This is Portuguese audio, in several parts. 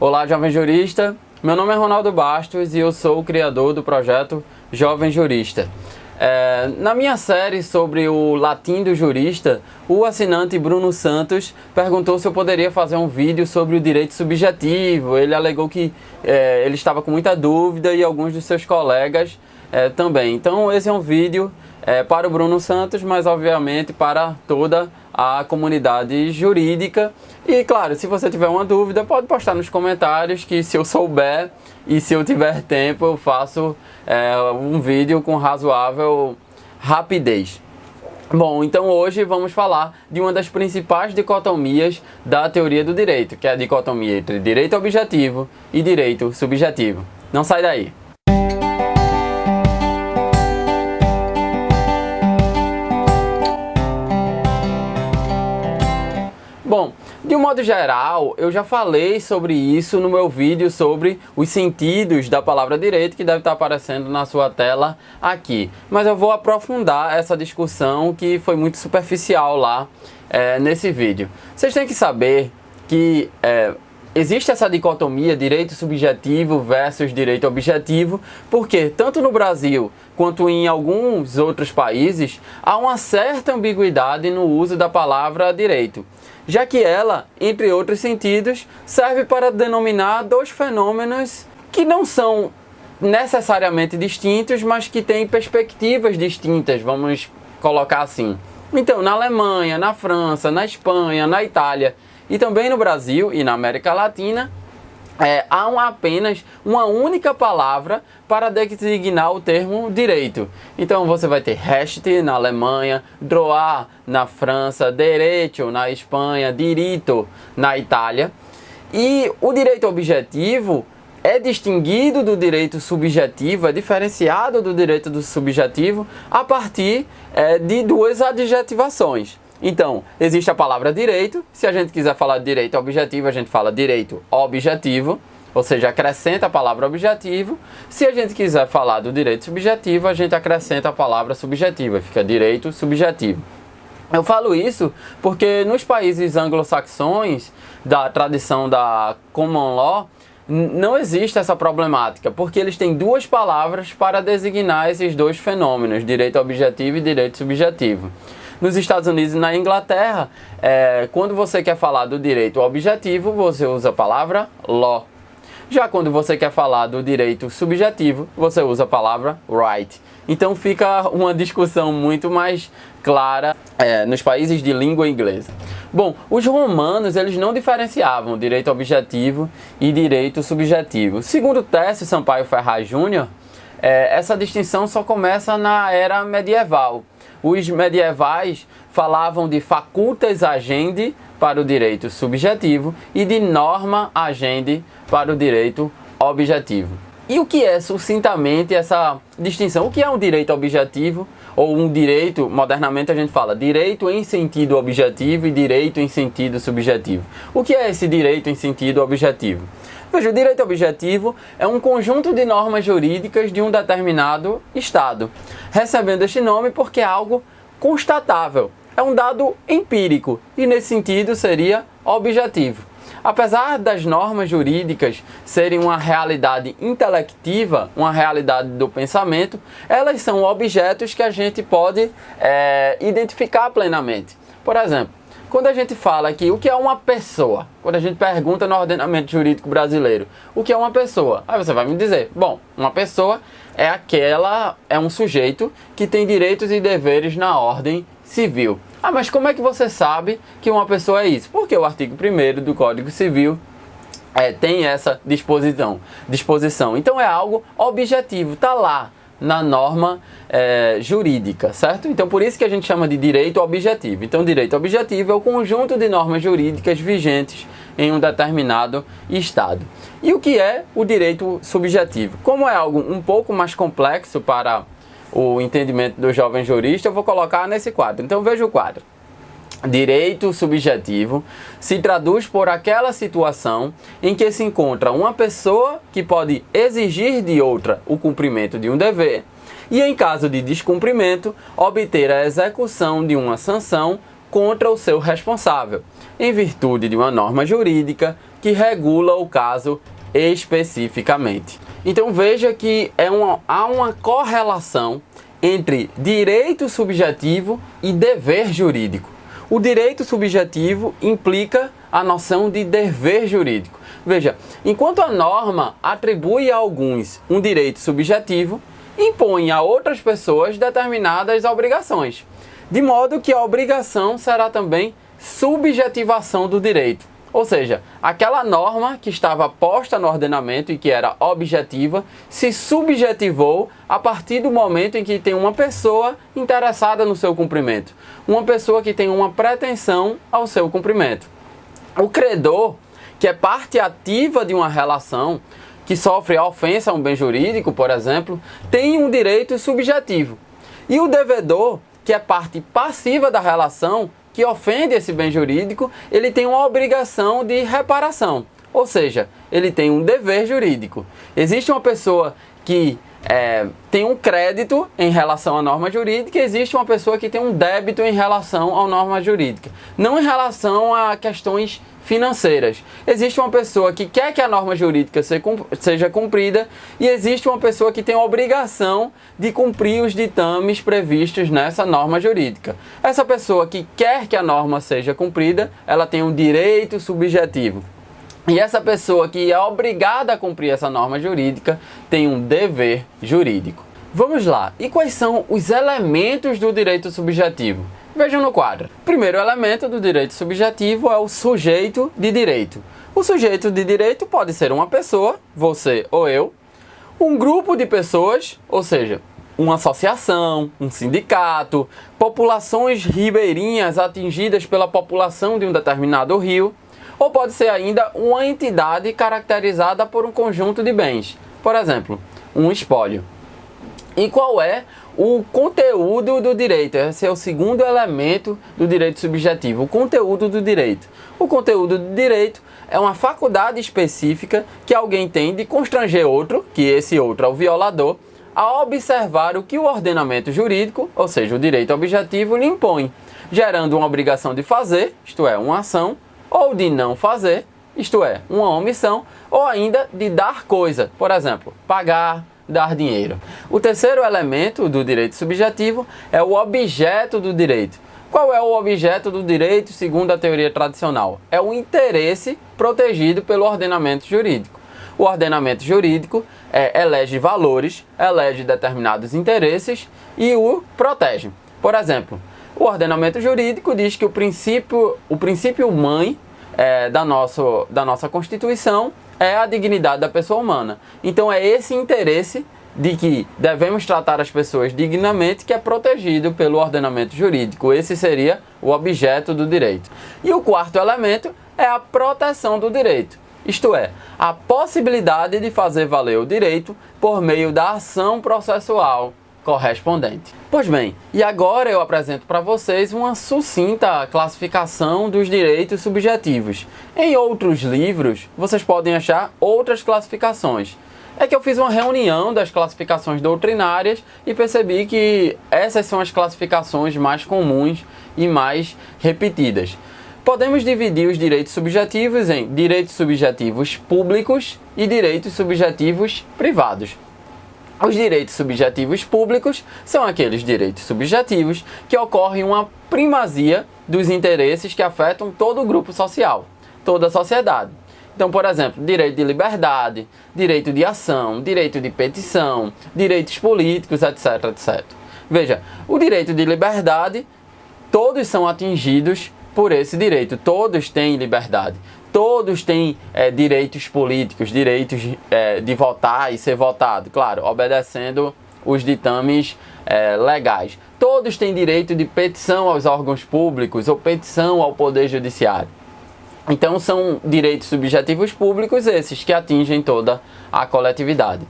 Olá, jovem jurista. Meu nome é Ronaldo Bastos e eu sou o criador do projeto Jovem Jurista. Na minha série sobre o latim do jurista, o assinante Bruno Santos perguntou se eu poderia fazer um vídeo sobre o direito subjetivo. Ele alegou que ele estava com muita dúvida e alguns dos seus colegas também. Então esse é um vídeo para o Bruno Santos, mas obviamente para toda a comunidade jurídica. E claro, se você tiver uma dúvida, pode postar nos comentários que se eu souber e se eu tiver tempo, eu faço um vídeo com razoável rapidez. Bom, então hoje vamos falar de uma das principais dicotomias da teoria do direito, que é a dicotomia entre direito objetivo e direito subjetivo. Não sai daí! Bom, de um modo geral, eu já falei sobre isso no meu vídeo sobre os sentidos da palavra direito, que deve estar aparecendo na sua tela aqui. Mas eu vou aprofundar essa discussão que foi muito superficial lá nesse vídeo. Vocês têm que saber que existe essa dicotomia direito subjetivo versus direito objetivo, porque tanto no Brasil quanto em alguns outros países há uma certa ambiguidade no uso da palavra direito, já que ela, entre outros sentidos, serve para denominar dois fenômenos que não são necessariamente distintos, mas que têm perspectivas distintas, vamos colocar assim. Então, na Alemanha, na França, na Espanha, na Itália e também no Brasil e na América Latina, há apenas uma única palavra para designar o termo direito. Então você vai ter Recht na Alemanha, Droit na França, Direito na Espanha, Diritto na Itália. E o direito objetivo é distinguido do direito subjetivo, é diferenciado do direito do subjetivo a partir de duas adjetivações. Então, existe a palavra direito. Se a gente quiser falar de direito objetivo, a gente fala direito objetivo, ou seja, acrescenta a palavra objetivo. Se a gente quiser falar do direito subjetivo, a gente acrescenta a palavra subjetiva, fica direito subjetivo. Eu falo isso porque nos países anglo-saxões, da tradição da common law, não existe essa problemática, porque eles têm duas palavras para designar esses dois fenômenos, direito objetivo e direito subjetivo. Nos Estados Unidos e na Inglaterra, quando você quer falar do direito objetivo, você usa a palavra law. Já quando você quer falar do direito subjetivo, você usa a palavra right. Então fica uma discussão muito mais clara nos países de língua inglesa. Bom, os romanos eles não diferenciavam direito objetivo e direito subjetivo. Segundo Tércio Sampaio Ferraz Júnior, essa distinção só começa na era medieval. Os medievais falavam de facultas agendi para o direito subjetivo e de norma agendi para o direito objetivo. E o que é sucintamente essa distinção? O que é um direito objetivo ou um direito, modernamente a gente fala direito em sentido objetivo e direito em sentido subjetivo. O que é esse direito em sentido objetivo? Veja, o direito objetivo é um conjunto de normas jurídicas de um determinado estado, recebendo este nome porque é algo constatável, é um dado empírico e nesse sentido seria objetivo. Apesar das normas jurídicas serem uma realidade intelectiva, uma realidade do pensamento, elas são objetos que a gente pode identificar plenamente. Por exemplo, quando a gente fala aqui o que é uma pessoa, quando a gente pergunta no ordenamento jurídico brasileiro o que é uma pessoa, aí você vai me dizer, bom, uma pessoa é um sujeito que tem direitos e deveres na ordem civil. Ah, mas como é que você sabe que uma pessoa é isso? Porque o artigo 1º do Código Civil tem essa disposição. Então é algo objetivo, está lá na norma jurídica, certo? Então por isso que a gente chama de direito objetivo. Então direito objetivo é o conjunto de normas jurídicas vigentes em um determinado estado. E o que é o direito subjetivo? Como é algo um pouco mais complexo para o entendimento do jovem jurista, eu vou colocar nesse quadro. Então veja o quadro. Direito subjetivo se traduz por aquela situação em que se encontra uma pessoa que pode exigir de outra o cumprimento de um dever e, em caso de descumprimento, obter a execução de uma sanção contra o seu responsável, em virtude de uma norma jurídica que regula o caso especificamente. Então veja que há uma correlação entre direito subjetivo e dever jurídico. O direito subjetivo implica a noção de dever jurídico. Veja, enquanto a norma atribui a alguns um direito subjetivo, impõe a outras pessoas determinadas obrigações, de modo que a obrigação será também subjetivação do direito. Ou seja, aquela norma que estava posta no ordenamento e que era objetiva, se subjetivou a partir do momento em que tem uma pessoa interessada no seu cumprimento, uma pessoa que tem uma pretensão ao seu cumprimento. O credor, que é parte ativa de uma relação, que sofre a ofensa a um bem jurídico, por exemplo, tem um direito subjetivo. E o devedor, que é parte passiva da relação, que ofende esse bem jurídico, ele tem uma obrigação de reparação, ou seja, ele tem um dever jurídico. Existe uma pessoa que tem um crédito em relação à norma jurídica e existe uma pessoa que tem um débito em relação à norma jurídica, não em relação a questões financeiras. Existe uma pessoa que quer que a norma jurídica seja cumprida e existe uma pessoa que tem a obrigação de cumprir os ditames previstos nessa norma jurídica. Essa pessoa que quer que a norma seja cumprida, ela tem um direito subjetivo. E essa pessoa que é obrigada a cumprir essa norma jurídica tem um dever jurídico. Vamos lá. E quais são os elementos do direito subjetivo? Vejam no quadro. O primeiro elemento do direito subjetivo é o sujeito de direito. O sujeito de direito pode ser uma pessoa, você ou eu, um grupo de pessoas, ou seja, uma associação, um sindicato, populações ribeirinhas atingidas pela população de um determinado rio, ou pode ser ainda uma entidade caracterizada por um conjunto de bens, por exemplo, um espólio. E qual é o conteúdo do direito? Esse é o segundo elemento do direito subjetivo, o conteúdo do direito. O conteúdo do direito é uma faculdade específica que alguém tem de constranger outro, que esse outro é o violador, a observar o que o ordenamento jurídico, ou seja, o direito objetivo, lhe impõe, gerando uma obrigação de fazer, isto é, uma ação, ou de não fazer, isto é, uma omissão, ou ainda de dar coisa, por exemplo, pagar, dar dinheiro. O terceiro elemento do direito subjetivo é o objeto do direito. Qual é o objeto do direito segundo a teoria tradicional? É o interesse protegido pelo ordenamento jurídico. O ordenamento jurídico elege valores, elege determinados interesses e o protege. Por exemplo, o ordenamento jurídico diz que o princípio mãe da nossa Constituição é a dignidade da pessoa humana. Então é esse interesse de que devemos tratar as pessoas dignamente que é protegido pelo ordenamento jurídico. Esse seria o objeto do direito. E o quarto elemento é a proteção do direito. Isto é, a possibilidade de fazer valer o direito por meio da ação processual correspondente. Pois bem, e agora eu apresento para vocês uma sucinta classificação dos direitos subjetivos. Em outros livros, vocês podem achar outras classificações. É que eu fiz uma reunião das classificações doutrinárias e percebi que essas são as classificações mais comuns e mais repetidas. Podemos dividir os direitos subjetivos em direitos subjetivos públicos e direitos subjetivos privados. Os direitos subjetivos públicos são aqueles direitos subjetivos que ocorrem uma primazia dos interesses que afetam todo o grupo social, toda a sociedade. Então, por exemplo, direito de liberdade, direito de ação, direito de petição, direitos políticos, etc, etc. Veja, o direito de liberdade, todos são atingidos por esse direito, todos têm liberdade. Todos têm direitos políticos, direitos de votar e ser votado, claro, obedecendo os ditames legais. Todos têm direito de petição aos órgãos públicos ou petição ao Poder Judiciário. Então são direitos subjetivos públicos esses que atingem toda a coletividade.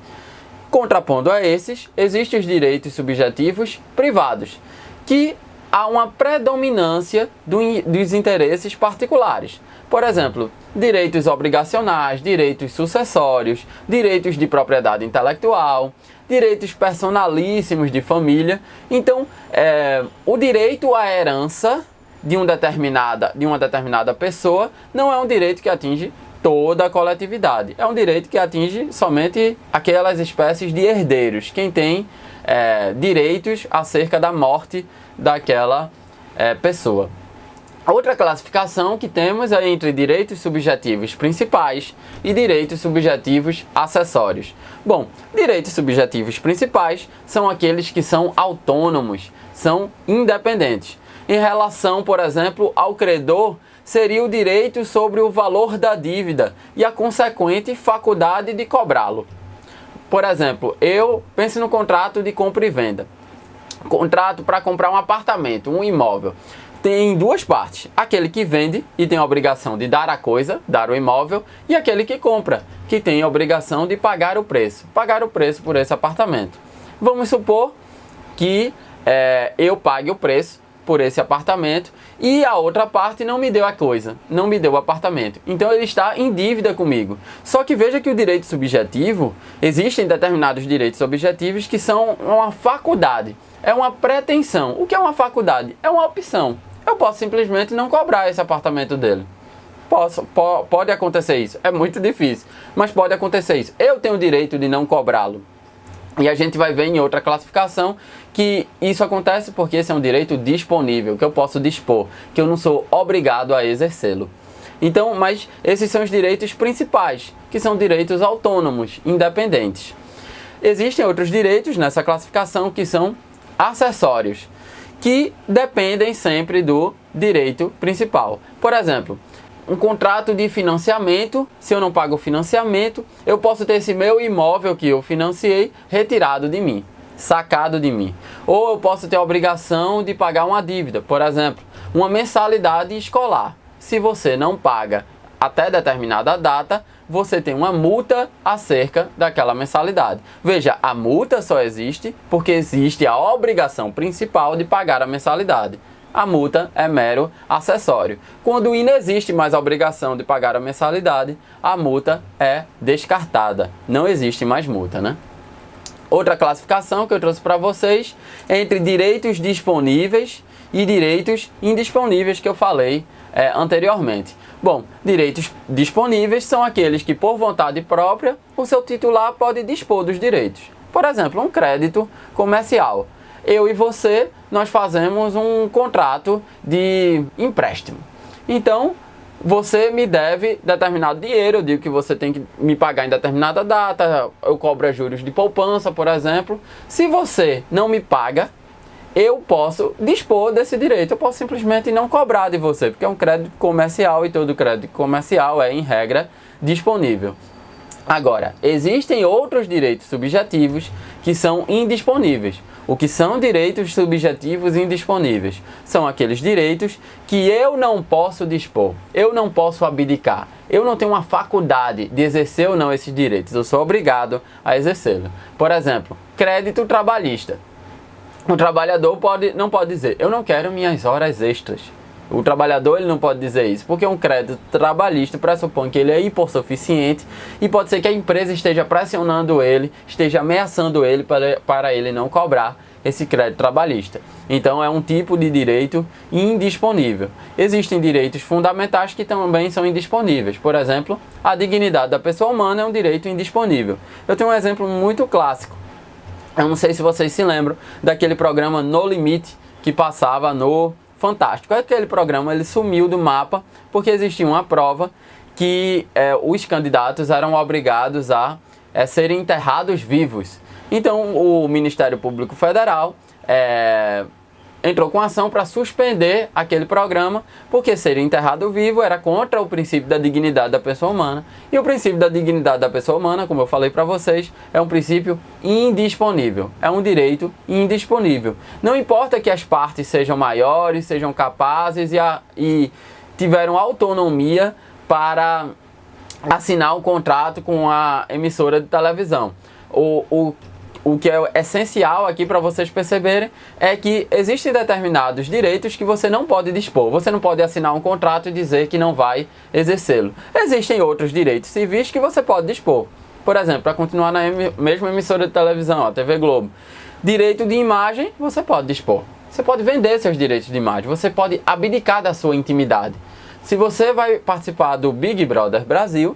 Contrapondo a esses, existem os direitos subjetivos privados, que há uma predominância dos interesses particulares. Por exemplo, direitos obrigacionais, direitos sucessórios, direitos de propriedade intelectual, direitos personalíssimos de família. Então, o direito à herança de uma determinada pessoa não é um direito que atinge toda a coletividade. É um direito que atinge somente aquelas espécies de herdeiros, quem tem direitos acerca da morte daquela pessoa. Outra classificação que temos é entre direitos subjetivos principais e direitos subjetivos acessórios. Bom, direitos subjetivos principais são aqueles que são autônomos, são independentes. Em relação, por exemplo, ao credor, seria o direito sobre o valor da dívida e a consequente faculdade de cobrá-lo. Por exemplo, eu penso no contrato de compra e venda. Contrato para comprar um apartamento, um imóvel. Tem duas partes. Aquele que vende e tem a obrigação de dar a coisa, dar o imóvel, e aquele que compra, que tem a obrigação de pagar o preço por esse apartamento. Vamos supor que eu pague o preço por esse apartamento e a outra parte não me deu a coisa, não me deu o apartamento. Então ele está em dívida comigo. Só que veja que o direito subjetivo, existem determinados direitos objetivos que são uma faculdade, é uma pretensão. O que é uma faculdade? É uma opção. Eu posso simplesmente não cobrar esse apartamento dele. Pode acontecer isso. É muito difícil, mas pode acontecer isso. Eu tenho o direito de não cobrá-lo. E a gente vai ver em outra classificação que isso acontece porque esse é um direito disponível, que eu posso dispor, que eu não sou obrigado a exercê-lo. Então, mas esses são os direitos principais, que são direitos autônomos, independentes. Existem outros direitos nessa classificação que são acessórios, que dependem sempre do direito principal. Por exemplo, um contrato de financiamento, se eu não pago o financiamento, eu posso ter esse meu imóvel que eu financiei retirado de mim, sacado de mim. Ou eu posso ter a obrigação de pagar uma dívida, por exemplo, uma mensalidade escolar. Se você não paga até determinada data, você tem uma multa acerca daquela mensalidade. Veja, a multa só existe porque existe a obrigação principal de pagar a mensalidade. A multa é mero acessório. Quando inexiste mais a obrigação de pagar a mensalidade, a multa é descartada. Não existe mais multa, né? Outra classificação que eu trouxe para vocês é entre direitos disponíveis e direitos indisponíveis que eu falei anteriormente. Bom, direitos disponíveis são aqueles que, por vontade própria, o seu titular pode dispor dos direitos. Por exemplo, um crédito comercial. Eu e você, nós fazemos um contrato de empréstimo. Então, você me deve determinado dinheiro, eu digo que você tem que me pagar em determinada data, eu cobro juros de poupança, por exemplo. Se você não me paga, eu posso dispor desse direito, eu posso simplesmente não cobrar de você, porque é um crédito comercial e todo crédito comercial é, em regra, disponível. Agora, existem outros direitos subjetivos que são indisponíveis. O que são direitos subjetivos indisponíveis? São aqueles direitos que eu não posso dispor, eu não posso abdicar, eu não tenho uma faculdade de exercer ou não esses direitos, eu sou obrigado a exercê-lo. Por exemplo, crédito trabalhista. O trabalhador não pode dizer, eu não quero minhas horas extras. O trabalhador ele não pode dizer isso, porque um crédito trabalhista pressupõe que ele é hipossuficiente e pode ser que a empresa esteja pressionando ele, esteja ameaçando ele para ele não cobrar esse crédito trabalhista. Então é um tipo de direito indisponível. Existem direitos fundamentais que também são indisponíveis. Por exemplo, a dignidade da pessoa humana é um direito indisponível. Eu tenho um exemplo muito clássico. Eu não sei se vocês se lembram daquele programa No Limite que passava no Fantástico. Aquele programa ele sumiu do mapa porque existia uma prova que os candidatos eram obrigados a serem enterrados vivos. Então o Ministério Público Federal entrou com ação para suspender aquele programa, porque ser enterrado vivo era contra o princípio da dignidade da pessoa humana. E o princípio da dignidade da pessoa humana, como eu falei para vocês, é um princípio indisponível, é um direito indisponível. Não importa que as partes sejam maiores, sejam capazes e tiveram autonomia para assinar um contrato com a emissora de televisão. O que é essencial aqui para vocês perceberem é que existem determinados direitos que você não pode dispor. Você não pode assinar um contrato e dizer que não vai exercê-lo. Existem outros direitos civis que você pode dispor. Por exemplo, para continuar na mesma emissora de televisão, a TV Globo. Direito de imagem, você pode dispor. Você pode vender seus direitos de imagem. Você pode abdicar da sua intimidade. Se você vai participar do Big Brother Brasil,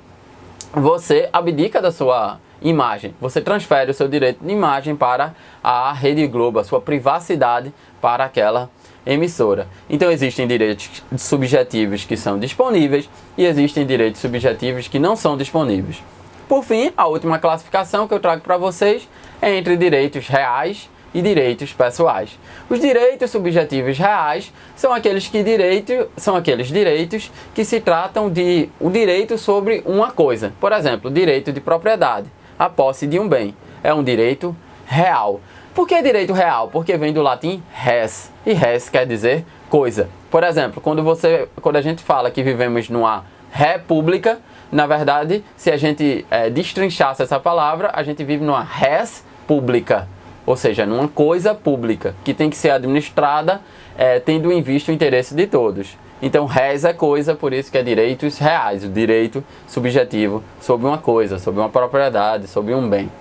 você abdica da sua imagem, você transfere o seu direito de imagem para a Rede Globo, a sua privacidade para aquela emissora. Então existem direitos subjetivos que são disponíveis e existem direitos subjetivos que não são disponíveis. Por fim, a última classificação que eu trago para vocês é entre direitos reais e direitos pessoais. Os direitos subjetivos reais são aqueles direitos que se tratam de o direito sobre uma coisa. Por exemplo, o direito de propriedade, a posse de um bem. É um direito real. Por que direito real? Porque vem do latim res, e res quer dizer coisa. Por exemplo, quando a gente fala que vivemos numa república, na verdade, se a gente destrinchasse essa palavra, a gente vive numa res pública. Ou seja, numa coisa pública, que tem que ser administrada tendo em vista o interesse de todos. Então, res é coisa, por isso que é direitos reais, o direito subjetivo sobre uma coisa, sobre uma propriedade, sobre um bem.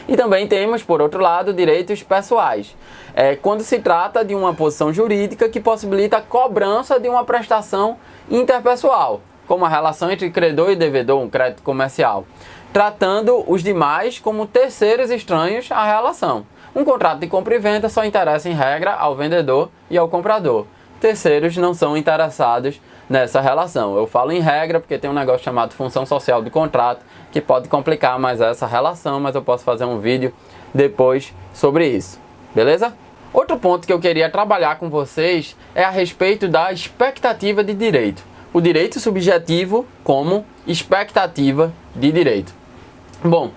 E também temos, por outro lado, direitos pessoais. Quando se trata de uma posição jurídica que possibilita a cobrança de uma prestação interpessoal, como a relação entre credor e devedor, um crédito comercial, tratando os demais como terceiros estranhos à relação. Um contrato de compra e venda só interessa em regra ao vendedor e ao comprador. Terceiros não são interessados nessa relação. Eu falo em regra porque tem um negócio chamado função social do contrato que pode complicar mais essa relação, mas eu posso fazer um vídeo depois sobre isso. Beleza? Outro ponto que eu queria trabalhar com vocês é a respeito da expectativa de direito. O direito subjetivo como expectativa de direito. Bom,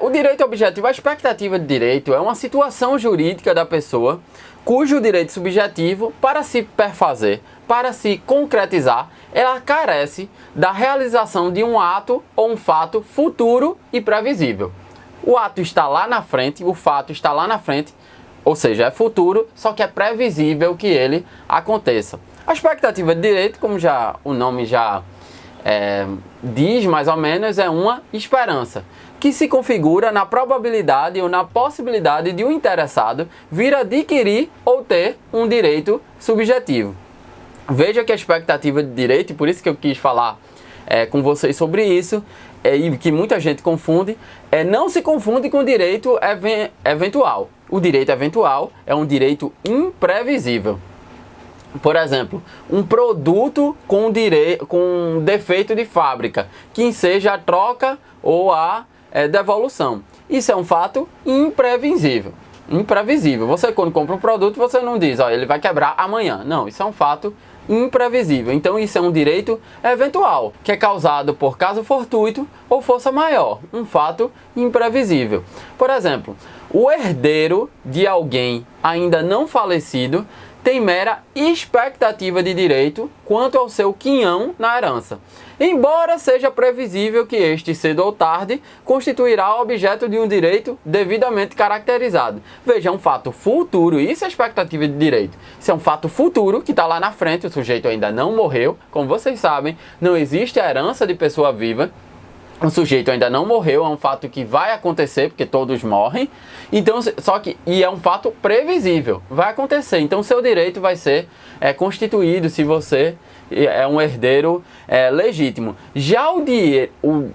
o direito objetivo, a expectativa de direito é uma situação jurídica da pessoa cujo direito subjetivo, para se perfazer, para se concretizar, ela carece da realização de um ato ou um fato futuro e previsível. O ato está lá na frente, o fato está lá na frente, ou seja, é futuro, só que é previsível que ele aconteça. A expectativa de direito, como o nome já diz mais ou menos, é uma esperança que se configura na probabilidade ou na possibilidade de um interessado vir adquirir ou ter um direito subjetivo. Veja que a expectativa de direito, e por isso que eu quis falar com vocês sobre isso, e que muita gente confunde, não se confunde com o direito eventual. O direito eventual é um direito imprevisível. Por exemplo, um produto com defeito de fábrica, que seja a troca ou a devolução. Isso é um fato imprevisível. Imprevisível. Você, quando compra um produto, você não diz, ele vai quebrar amanhã. Não, isso é um fato imprevisível. Então isso é um direito eventual, que é causado por caso fortuito ou força maior. Um fato imprevisível. Por exemplo, o herdeiro de alguém ainda não falecido tem mera expectativa de direito quanto ao seu quinhão na herança, embora seja previsível que este, cedo ou tarde, constituirá objeto de um direito devidamente caracterizado. Veja, é um fato futuro, isso é expectativa de direito. Isso é um fato futuro que está lá na frente, o sujeito ainda não morreu, como vocês sabem, não existe a herança de pessoa viva. O sujeito ainda não morreu, é um fato que vai acontecer, porque todos morrem. Então, e é um fato previsível, vai acontecer. Então, seu direito vai ser constituído se você é um herdeiro legítimo. Já o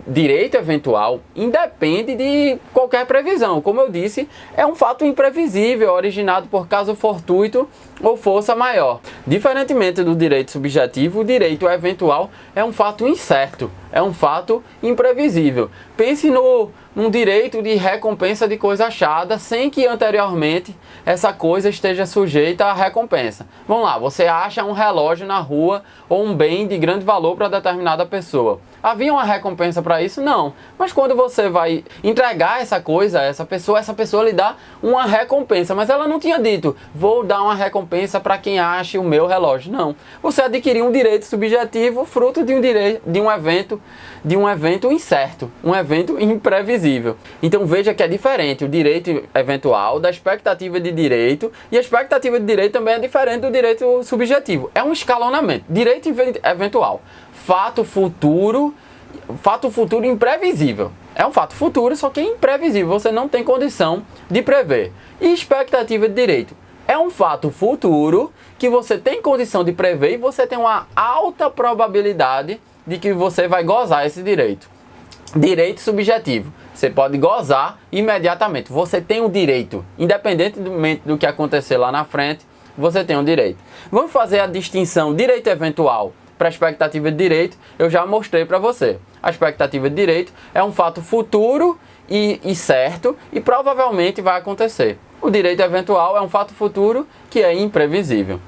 direito eventual independe de qualquer previsão. Como eu disse, é um fato imprevisível, originado por caso fortuito ou força maior. Diferentemente do direito subjetivo, o direito eventual é um fato incerto, é um fato imprevisível. Pense num direito de recompensa de coisa achada sem que anteriormente essa coisa esteja sujeita à recompensa. Vamos lá, você acha um relógio na rua ou um bem de grande valor para determinada pessoa. Havia uma recompensa para isso? Não. Mas quando você vai entregar essa coisa a essa pessoa lhe dá uma recompensa. Mas ela não tinha dito, vou dar uma recompensa para quem ache o meu relógio. Não. Você adquiriu um direito subjetivo fruto de um evento incerto, um evento imprevisível. Então veja que é diferente o direito eventual da expectativa de direito, e a expectativa de direito também é diferente do direito subjetivo. É um escalonamento. Direito eventual. Fato futuro imprevisível. É um fato futuro, só que é imprevisível. Você não tem condição de prever. E expectativa de direito. é um fato futuro que você tem condição de prever e você tem uma alta probabilidade de que você vai gozar esse direito. Direito subjetivo. Você pode gozar imediatamente. Você tem um direito, independentemente do que acontecer lá na frente, você tem um direito. Vamos fazer a distinção direito eventual para a expectativa de direito. Eu já mostrei para você. A expectativa de direito é um fato futuro e certo e provavelmente vai acontecer. O direito eventual é um fato futuro que é imprevisível.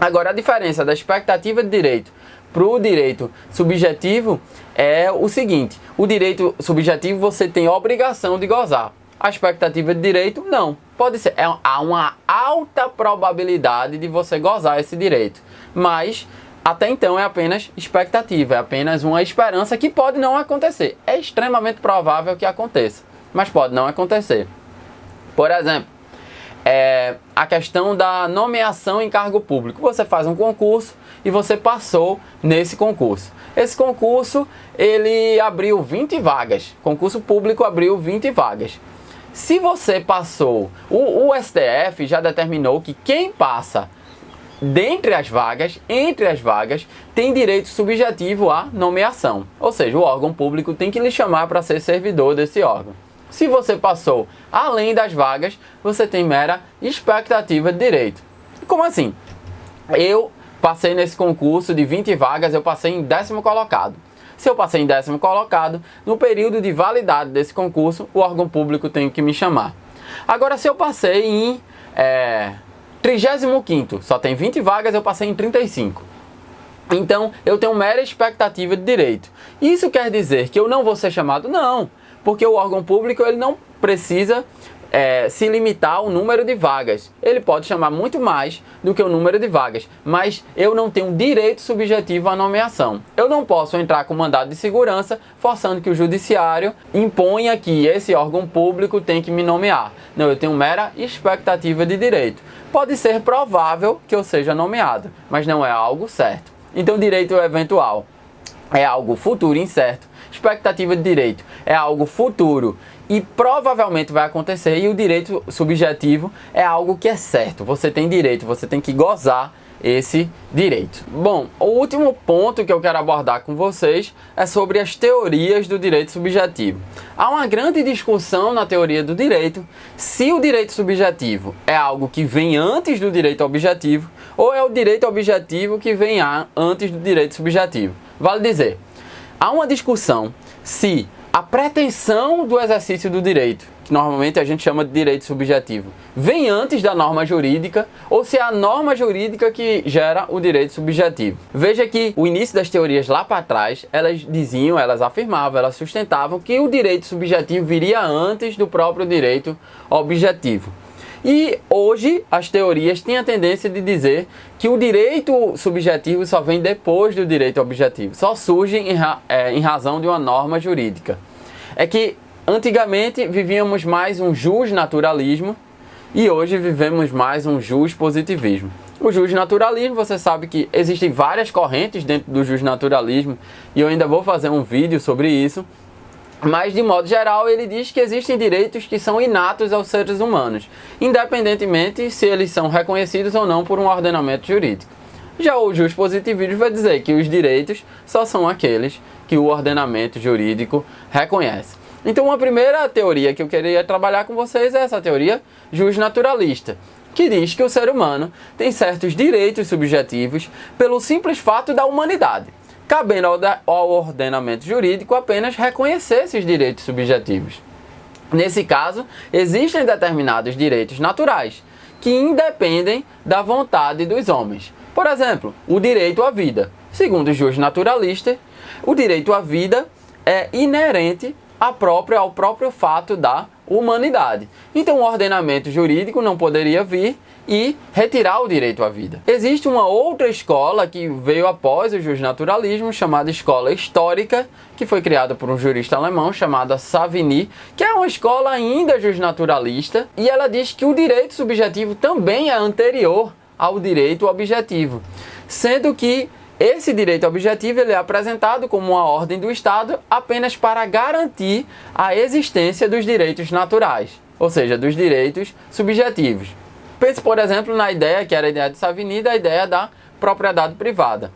Agora, a diferença da expectativa de direito para o direito subjetivo é o seguinte: o direito subjetivo você tem a obrigação de gozar. A expectativa de direito, não. Pode ser, há uma alta probabilidade de você gozar esse direito, mas até então é apenas expectativa, é apenas uma esperança que pode não acontecer. É extremamente provável que aconteça, mas pode não acontecer. Por exemplo, a questão da nomeação em cargo público. Você faz um concurso e você passou nesse concurso. Esse concurso, ele abriu 20 vagas. Concurso público abriu 20 vagas. Se você passou, o STF já determinou que quem passa entre as vagas, tem direito subjetivo à nomeação. Ou seja, o órgão público tem que lhe chamar para ser servidor desse órgão. Se você passou além das vagas, você tem mera expectativa de direito. Como assim? Eu passei nesse concurso de 20 vagas, eu passei em 10º colocado. Se eu passei em 10º colocado, no período de validade desse concurso, o órgão público tem que me chamar. Agora, se eu passei em 35º, só tem 20 vagas, eu passei em 35. Então, eu tenho mera expectativa de direito. Isso quer dizer que eu não vou ser chamado? Não, porque o órgão público ele não precisa se limitar ao número de vagas. Ele pode chamar muito mais do que o número de vagas, mas eu não tenho direito subjetivo à nomeação. Eu não posso entrar com mandado de segurança forçando que o judiciário imponha que esse órgão público tem que me nomear. Não, eu tenho mera expectativa de direito. Pode ser provável que eu seja nomeado, mas não é algo certo. Então, direito eventual é algo futuro incerto. Expectativa de direito é algo futuro e provavelmente vai acontecer, e o direito subjetivo é algo que é certo. Você tem direito, você tem que gozar esse direito. Bom, o último ponto que eu quero abordar com vocês é sobre as teorias do direito subjetivo. Há uma grande discussão na teoria do direito se o direito subjetivo é algo que vem antes do direito objetivo ou é o direito objetivo que vem antes do direito subjetivo. Vale dizer, há uma discussão se a pretensão do exercício do direito, que normalmente a gente chama de direito subjetivo, vem antes da norma jurídica ou se é a norma jurídica que gera o direito subjetivo. Veja que o início das teorias lá para trás, elas afirmavam, elas sustentavam que o direito subjetivo viria antes do próprio direito objetivo. E hoje as teorias têm a tendência de dizer que o direito subjetivo só vem depois do direito objetivo, só surge em razão de uma norma jurídica. É que antigamente vivíamos mais um justnaturalismo e hoje vivemos mais um justpositivismo. O justnaturalismo, você sabe que existem várias correntes dentro do justnaturalismo e eu ainda vou fazer um vídeo sobre isso. Mas, de modo geral, ele diz que existem direitos que são inatos aos seres humanos, independentemente se eles são reconhecidos ou não por um ordenamento jurídico. Já o justpositivismo vai dizer que os direitos só são aqueles que o ordenamento jurídico reconhece. Então, uma primeira teoria que eu queria trabalhar com vocês é essa teoria justnaturalista, que diz que o ser humano tem certos direitos subjetivos pelo simples fato da humanidade, cabendo ao ordenamento jurídico apenas reconhecer esses direitos subjetivos. Nesse caso, existem determinados direitos naturais que independem da vontade dos homens. Por exemplo, o direito à vida. Segundo o justnaturalista, o direito à vida é inerente ao próprio fato da humanidade. Então, o ordenamento jurídico não poderia vir e retirar o direito à vida. Existe uma outra escola que veio após o justnaturalismo, chamada escola histórica, que foi criada por um jurista alemão chamado Savigny, que é uma escola ainda justnaturalista, e ela diz que o direito subjetivo também é anterior ao direito objetivo, sendo que esse direito objetivo ele é apresentado como uma ordem do Estado apenas para garantir a existência dos direitos naturais, ou seja, dos direitos subjetivos. Pense, por exemplo, na ideia, que era a ideia de Savigny, a ideia da propriedade privada.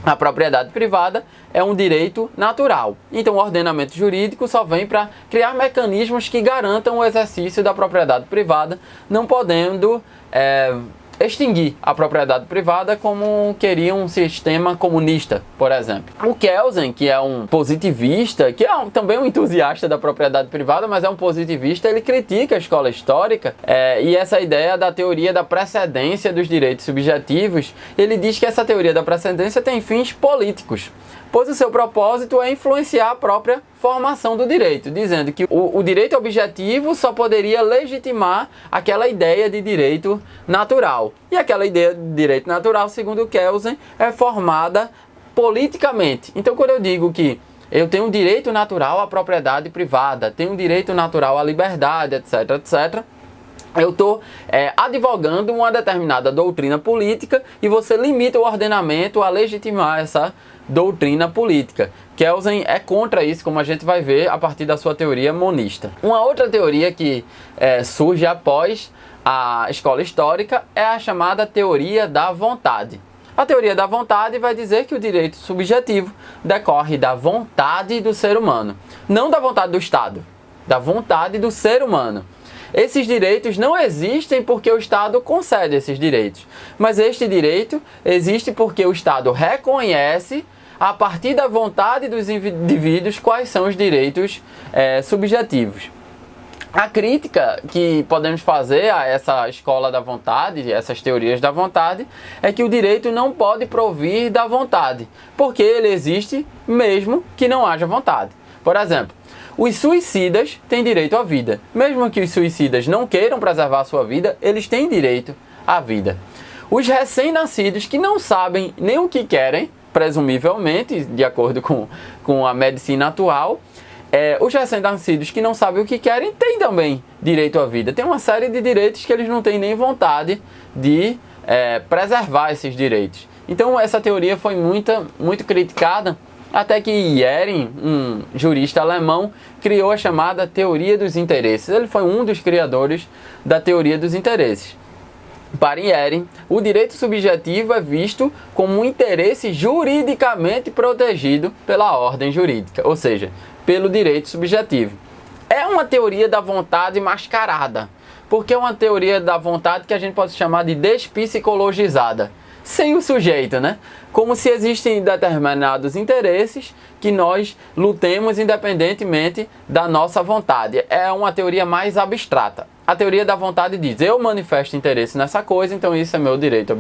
A propriedade privada é um direito natural. Então, o ordenamento jurídico só vem para criar mecanismos que garantam o exercício da propriedade privada, não podendo extinguir a propriedade privada como queria um sistema comunista, por exemplo. O Kelsen, que é um positivista, que é também um entusiasta da propriedade privada, mas é um positivista, ele critica a escola histórica e essa ideia da teoria da precedência dos direitos subjetivos. Ele diz que essa teoria da precedência tem fins políticos, pois o seu propósito é influenciar a própria formação do direito, dizendo que o direito objetivo só poderia legitimar aquela ideia de direito natural. E aquela ideia de direito natural, segundo Kelsen, é formada politicamente. Então, quando eu digo que eu tenho um direito natural à propriedade privada, tenho um direito natural à liberdade, etc., etc., eu estou advogando uma determinada doutrina política e você limita o ordenamento a legitimar essa doutrina política. Kelsen é contra isso, como a gente vai ver a partir da sua teoria monista. Uma outra teoria que surge após a escola histórica é a chamada teoria da vontade. A teoria da vontade vai dizer que o direito subjetivo decorre da vontade do ser humano, não da vontade do Estado, da vontade do ser humano. Esses direitos não existem porque o Estado concede esses direitos, mas este direito existe porque o Estado reconhece, a partir da vontade dos indivíduos, quais são os direitos subjetivos. A crítica que podemos fazer a essa escola da vontade, essas teorias da vontade, é que o direito não pode provir da vontade, porque ele existe mesmo que não haja vontade. Por exemplo, os suicidas têm direito à vida. Mesmo que os suicidas não queiram preservar a sua vida, eles têm direito à vida. Os recém-nascidos que não sabem nem o que querem, presumivelmente, de acordo com a medicina atual, os recém-nascidos que não sabem o que querem têm também direito à vida. Tem uma série de direitos que eles não têm nem vontade de preservar esses direitos. Então essa teoria foi muito criticada, até que Jhering, um jurista alemão, criou a chamada teoria dos interesses. Ele foi um dos criadores da teoria dos interesses. Para Jhering, o direito subjetivo é visto como um interesse juridicamente protegido pela ordem jurídica, ou seja, pelo direito subjetivo. É uma teoria da vontade mascarada, porque é uma teoria da vontade que a gente pode chamar de despsicologizada, sem o sujeito, né? Como se existem determinados interesses que nós lutemos independentemente da nossa vontade. É uma teoria mais abstrata. A teoria da vontade diz: eu manifesto interesse nessa coisa, então isso é meu direito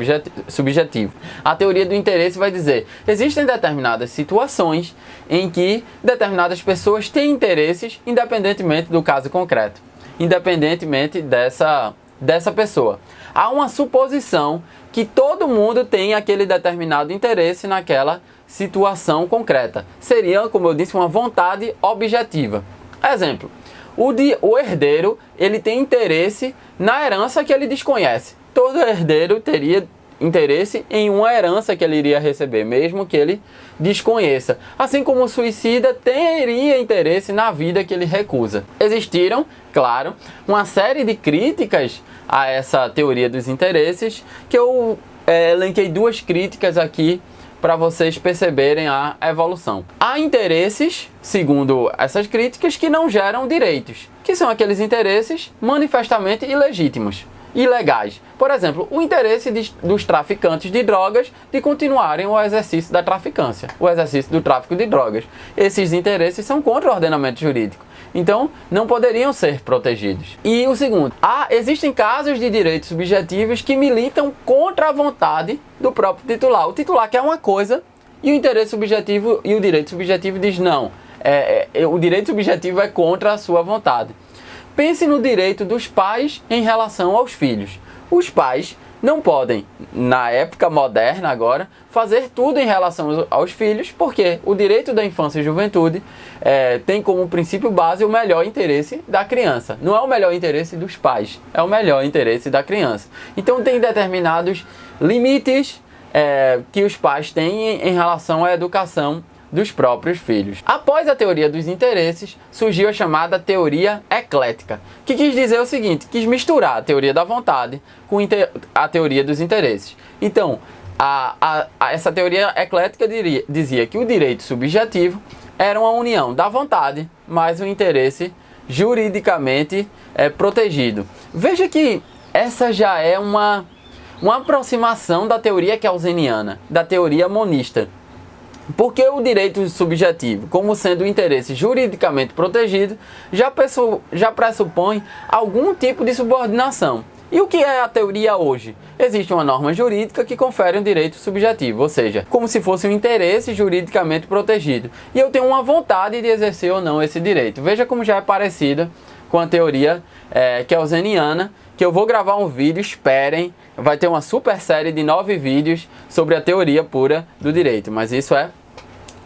subjetivo. A teoria do interesse vai dizer: existem determinadas situações em que determinadas pessoas têm interesses independentemente do caso concreto, independentemente dessa pessoa. Há uma suposição que todo mundo tem aquele determinado interesse naquela situação concreta. Seria, como eu disse, uma vontade objetiva. Exemplo: o herdeiro, ele tem interesse na herança que ele desconhece. Todo herdeiro teria interesse em uma herança que ele iria receber, mesmo que ele desconheça. Assim como o suicida teria interesse na vida que ele recusa. Existiram, claro, uma série de críticas a essa teoria dos interesses, que eu elenquei duas críticas aqui para vocês perceberem a evolução. Há interesses, segundo essas críticas, que não geram direitos, que são aqueles interesses manifestamente ilegítimos, ilegais. Por exemplo, o interesse dos traficantes de drogas de continuarem o exercício da traficância, o exercício do tráfico de drogas. Esses interesses são contra o ordenamento jurídico, então não poderiam ser protegidos. E o segundo, existem casos de direitos subjetivos que militam contra a vontade do próprio titular. O titular quer uma coisa e o interesse subjetivo e o direito subjetivo diz não. O direito subjetivo é contra a sua vontade. Pense no direito dos pais em relação aos filhos. Os pais não podem, na época moderna agora, fazer tudo em relação aos filhos, porque o direito da infância e juventude tem como princípio base o melhor interesse da criança. Não é o melhor interesse dos pais, é o melhor interesse da criança. Então tem determinados limites que os pais têm em relação à educação dos próprios filhos. Após a teoria dos interesses, surgiu a chamada teoria eclética, que quis dizer o seguinte, quis misturar a teoria da vontade com a teoria dos interesses. Então, essa teoria eclética dizia que o direito subjetivo era uma união da vontade mais o interesse juridicamente protegido. Veja que essa já é uma aproximação da teoria kelseniana, da teoria monista. Porque o direito subjetivo, como sendo o interesse juridicamente protegido, já pressupõe algum tipo de subordinação. E o que é a teoria hoje? Existe uma norma jurídica que confere um direito subjetivo, ou seja, como se fosse um interesse juridicamente protegido. E eu tenho uma vontade de exercer ou não esse direito. Veja como já é parecida com a teoria kelseniana, que eu vou gravar um vídeo, esperem, vai ter uma super série de 9 vídeos sobre a teoria pura do direito, mas isso é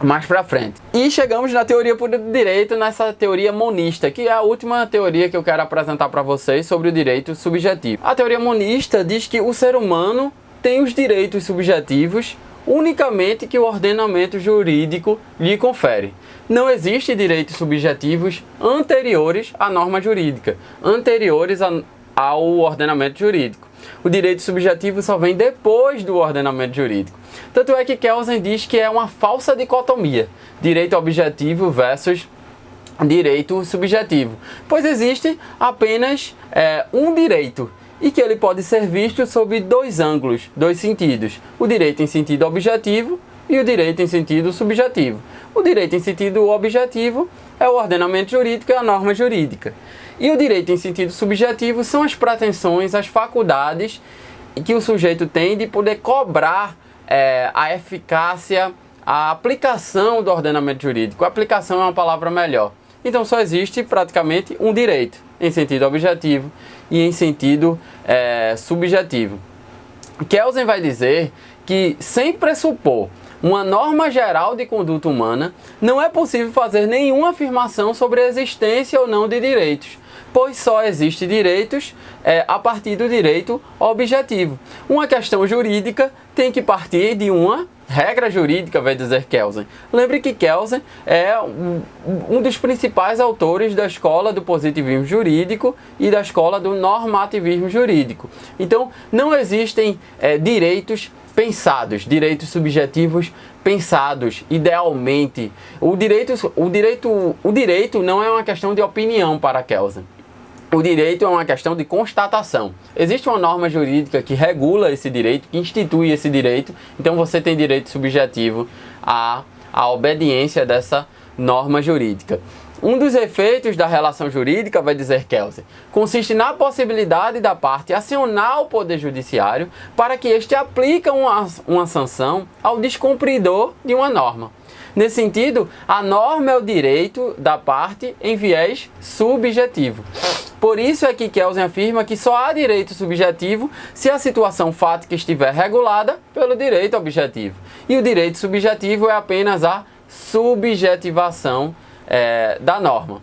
mais pra frente. E chegamos na teoria pura do direito, nessa teoria monista, que é a última teoria que eu quero apresentar para vocês sobre o direito subjetivo. A teoria monista diz que o ser humano tem os direitos subjetivos unicamente que o ordenamento jurídico lhe confere. Não existe direitos subjetivos anteriores à norma jurídica, anteriores ao ordenamento jurídico. O direito subjetivo só vem depois do ordenamento jurídico. Tanto é que Kelsen diz que é uma falsa dicotomia, direito objetivo versus direito subjetivo, pois existe apenas um direito e que ele pode ser visto sob dois ângulos, dois sentidos: o direito em sentido objetivo e o direito em sentido subjetivo. O direito em sentido objetivo é o ordenamento jurídico e a norma jurídica. E o direito em sentido subjetivo são as pretensões, as faculdades que o sujeito tem de poder cobrar a eficácia, a aplicação do ordenamento jurídico. A aplicação é uma palavra melhor. Então só existe praticamente um direito em sentido objetivo e em sentido subjetivo. Kelsen vai dizer que, sem pressupor uma norma geral de conduta humana, não é possível fazer nenhuma afirmação sobre a existência ou não de direitos, pois só existe direitos a partir do direito objetivo. Uma questão jurídica tem que partir de uma regra jurídica, vai dizer Kelsen. Lembre que Kelsen é um dos principais autores da escola do positivismo jurídico e da escola do normativismo jurídico. Então, não existem direitos pensados, direitos subjetivos pensados idealmente. O direito não é uma questão de opinião para Kelsen. O direito é uma questão de constatação. Existe uma norma jurídica que regula esse direito, que institui esse direito, então você tem direito subjetivo à obediência dessa norma jurídica. Um dos efeitos da relação jurídica, vai dizer Kelsen, consiste na possibilidade da parte acionar o Poder Judiciário para que este aplique uma sanção ao descumpridor de uma norma. Nesse sentido, a norma é o direito da parte em viés subjetivo. Por isso é que Kelsen afirma que só há direito subjetivo se a situação fática estiver regulada pelo direito objetivo. E o direito subjetivo é apenas a subjetivação da norma.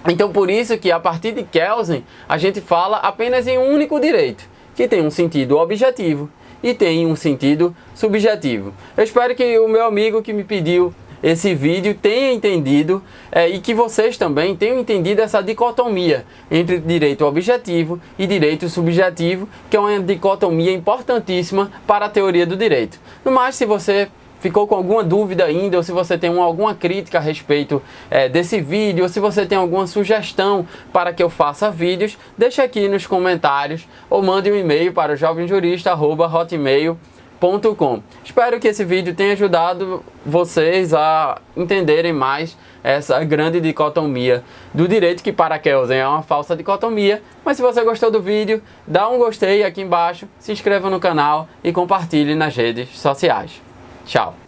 Então, por isso que a partir de Kelsen a gente fala apenas em um único direito, que tem um sentido objetivo e tem um sentido subjetivo. Eu espero que o meu amigo que me pediu esse vídeo tenha entendido e que vocês também tenham entendido essa dicotomia entre direito objetivo e direito subjetivo, que é uma dicotomia importantíssima para a teoria do direito. No mais, se você ficou com alguma dúvida ainda, ou se você tem alguma crítica a respeito desse vídeo, ou se você tem alguma sugestão para que eu faça vídeos, deixa aqui nos comentários ou mande um e-mail para o jovenjurista@hotmail.com. Espero que esse vídeo tenha ajudado vocês a entenderem mais essa grande dicotomia do direito, que para Kelsen é uma falsa dicotomia. Mas se você gostou do vídeo, dá um gostei aqui embaixo, se inscreva no canal e compartilhe nas redes sociais. Tchau!